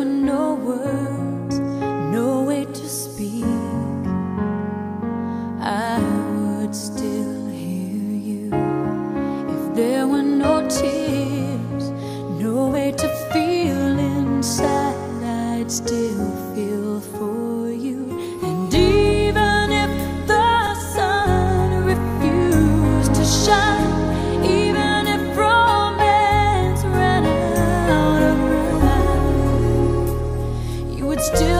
no words, no way to speak, I would still hear you. If there were no tears, no way to feel inside, I'd still feel for you. And even if the sun refused to shine, even if romance ran out of rhyme, you would still